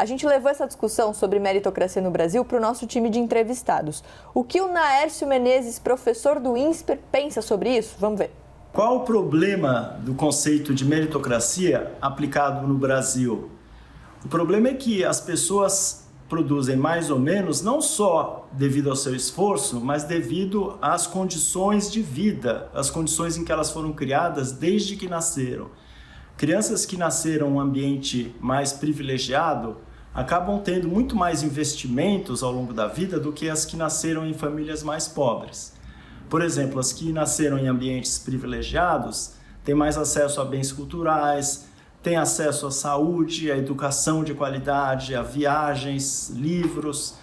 a gente levou essa discussão sobre meritocracia no Brasil para o nosso time de entrevistados. O que o Naércio Menezes, professor do INSPER, pensa sobre isso? Vamos ver. Qual o problema do conceito de meritocracia aplicado no Brasil? O problema é que as pessoas produzem mais ou menos, não só devido ao seu esforço, mas devido às condições de vida, as condições em que elas foram criadas desde que nasceram. Crianças que nasceram em um ambiente mais privilegiado acabam tendo muito mais investimentos ao longo da vida do que as que nasceram em famílias mais pobres. Por exemplo, as que nasceram em ambientes privilegiados têm mais acesso a bens culturais, têm acesso à saúde, à educação de qualidade, a viagens, livros,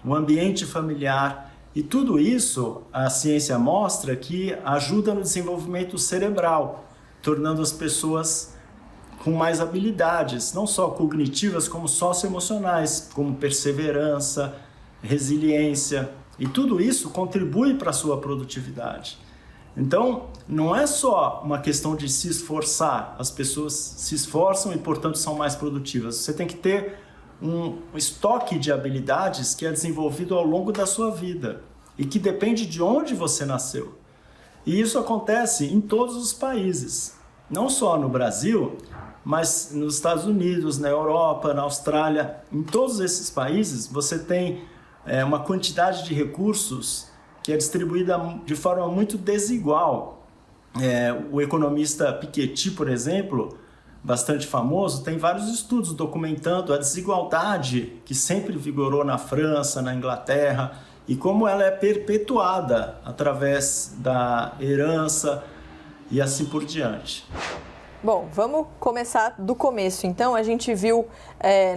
um ambiente familiar. E tudo isso, a ciência mostra que ajuda no desenvolvimento cerebral, tornando as pessoas com mais habilidades, não só cognitivas, como socioemocionais, como perseverança, resiliência. E tudo isso contribui para a sua produtividade. Então, não é só uma questão de se esforçar. As pessoas se esforçam e, portanto, são mais produtivas. Você tem que ter um estoque de habilidades que é desenvolvido ao longo da sua vida e que depende de onde você nasceu. E isso acontece em todos os países, não só no Brasil, mas nos Estados Unidos, na Europa, na Austrália. Em todos esses países, você tem uma quantidade de recursos que é distribuída de forma muito desigual. O economista Piketty, por exemplo, bastante famoso, tem vários estudos documentando a desigualdade que sempre vigorou na França, na Inglaterra, e como ela é perpetuada através da herança e assim por diante. Bom, vamos começar do começo. Então, a gente viu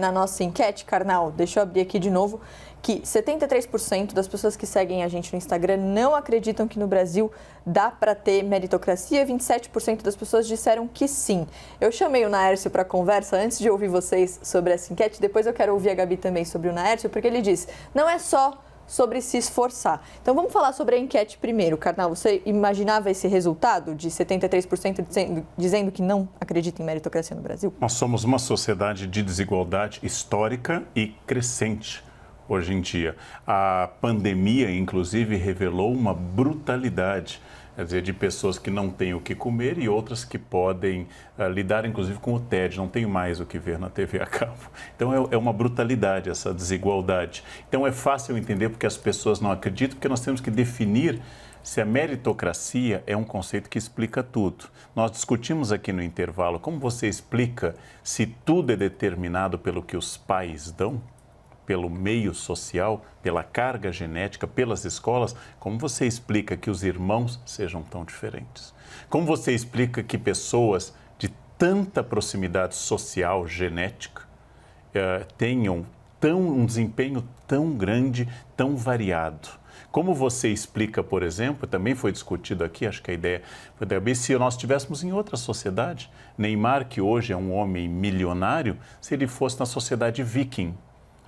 na nossa enquete, Karnal, deixa eu abrir aqui de novo, que 73% das pessoas que seguem a gente no Instagram não acreditam que no Brasil dá para ter meritocracia, 27% das pessoas disseram que sim. Eu chamei o Naércio para conversa antes de ouvir vocês sobre essa enquete, depois eu quero ouvir a Gabi também sobre o Naércio, porque ele diz, não é só sobre se esforçar. Então vamos falar sobre a enquete primeiro. Karnal, você imaginava esse resultado de 73% dizendo que não acredita em meritocracia no Brasil? Nós somos uma sociedade de desigualdade histórica e crescente. Hoje em dia, a pandemia, inclusive, revelou uma brutalidade, quer dizer, de pessoas que não têm o que comer e outras que podem lidar, inclusive, com o tédio, não tem mais o que ver na TV a cabo. Então, é uma brutalidade essa desigualdade. Então, é fácil entender porque as pessoas não acreditam, porque nós temos que definir se a meritocracia é um conceito que explica tudo. Nós discutimos aqui no intervalo como você explica se tudo é determinado pelo que os pais dão, pelo meio social, pela carga genética, pelas escolas, como você explica que os irmãos sejam tão diferentes? Como você explica que pessoas de tanta proximidade social, genética, tenham um desempenho tão grande, tão variado? Como você explica, por exemplo, também foi discutido aqui, acho que a ideia foi também, se nós estivéssemos em outra sociedade, Neymar, que hoje é um homem milionário, se ele fosse na sociedade viking,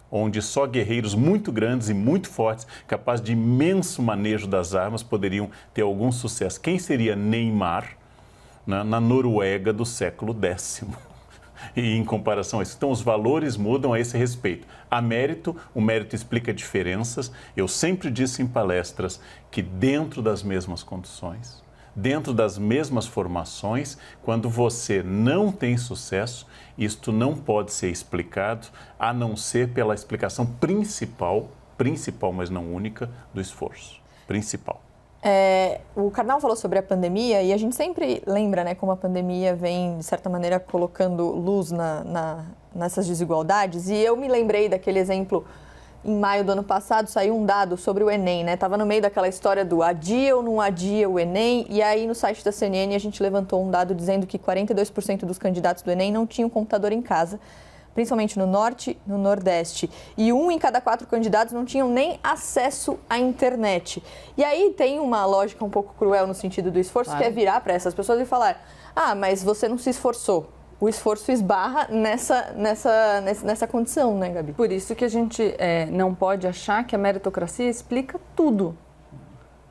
onde só guerreiros muito grandes e muito fortes, capazes de imenso manejo das armas, poderiam ter algum sucesso. Quem seria Neymar na Noruega do século X? E em comparação a isso, então os valores mudam a esse respeito. O mérito explica diferenças. Eu sempre disse em palestras que dentro das mesmas condições, dentro das mesmas formações, quando você não tem sucesso, isto não pode ser explicado, a não ser pela explicação principal, mas não única, do esforço. Principal. O Karnal falou sobre a pandemia e a gente sempre lembra, né, como a pandemia vem, de certa maneira, colocando luz nessas desigualdades. E eu me lembrei daquele exemplo. Em maio do ano passado, saiu um dado sobre o Enem, né? Estava no meio daquela história do adia ou não adia o Enem. E aí, no site da CNN, a gente levantou um dado dizendo que 42% dos candidatos do Enem não tinham computador em casa, principalmente no Norte e no Nordeste. E 1 em cada 4 candidatos não tinham nem acesso à internet. E aí tem uma lógica um pouco cruel no sentido do esforço, claro, que é virar para essas pessoas e falar, mas você não se esforçou. O esforço esbarra nessa condição, né, Gabi? Por isso que a gente não pode achar que a meritocracia explica tudo.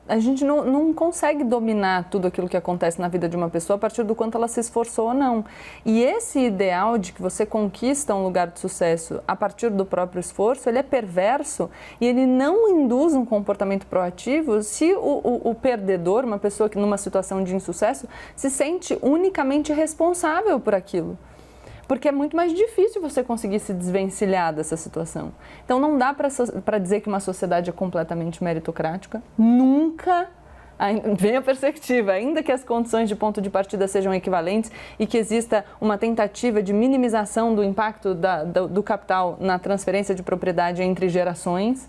a gente não consegue dominar tudo aquilo que acontece na vida de uma pessoa a partir do quanto ela se esforçou ou não. E esse ideal de que você conquista um lugar de sucesso a partir do próprio esforço, ele é perverso e ele não induz um comportamento proativo se o perdedor, uma pessoa que numa situação de insucesso, se sente unicamente responsável por aquilo. Porque é muito mais difícil você conseguir se desvencilhar dessa situação. Então, não dá para dizer que uma sociedade é completamente meritocrática. Nunca vem a perspectiva, ainda que as condições de ponto de partida sejam equivalentes e que exista uma tentativa de minimização do impacto do capital na transferência de propriedade entre gerações.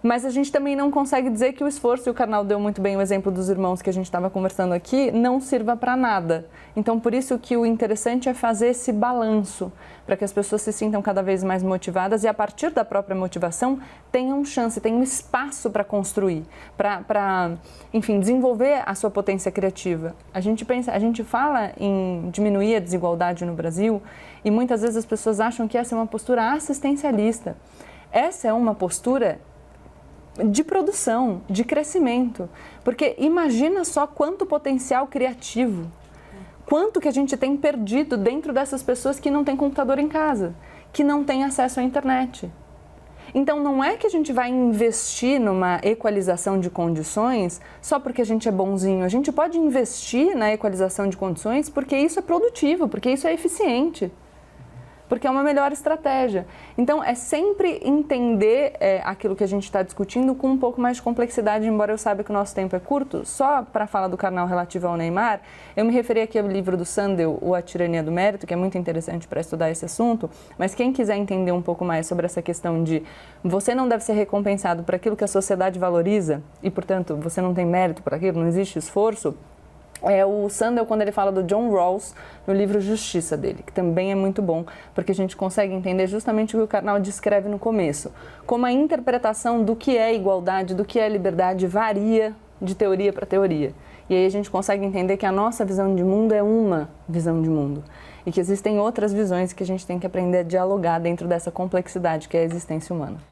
Mas a gente também não consegue dizer que o esforço, e o Karnal deu muito bem o exemplo dos irmãos que a gente estava conversando aqui, não sirva para nada. Então, por isso que o interessante é fazer esse balanço, para que as pessoas se sintam cada vez mais motivadas e, a partir da própria motivação, tenham chance, tenham espaço para construir, para, enfim, desenvolver a sua potência criativa. A gente fala em diminuir a desigualdade no Brasil e muitas vezes as pessoas acham que essa é uma postura assistencialista. Essa é uma postura de produção, de crescimento, porque imagina só quanto potencial criativo, quanto que a gente tem perdido dentro dessas pessoas que não têm computador em casa, que não têm acesso à internet. Então não é que a gente vai investir numa equalização de condições só porque a gente é bonzinho, a gente pode investir na equalização de condições porque isso é produtivo, porque isso é eficiente. Porque é uma melhor estratégia. Então, é sempre entender aquilo que a gente está discutindo com um pouco mais de complexidade, embora eu saiba que o nosso tempo é curto. Só para falar do Karnal relativo ao Neymar, eu me referi aqui ao livro do Sandel, A Tirania do Mérito, que é muito interessante para estudar esse assunto, mas quem quiser entender um pouco mais sobre essa questão de você não deve ser recompensado por aquilo que a sociedade valoriza e, portanto, você não tem mérito por aquilo, não existe esforço, é o Sandel quando ele fala do John Rawls no livro Justiça dele, que também é muito bom, porque a gente consegue entender justamente o que o Karnal descreve no começo, como a interpretação do que é igualdade, do que é liberdade varia de teoria para teoria. E aí a gente consegue entender que a nossa visão de mundo é uma visão de mundo e que existem outras visões que a gente tem que aprender a dialogar dentro dessa complexidade que é a existência humana.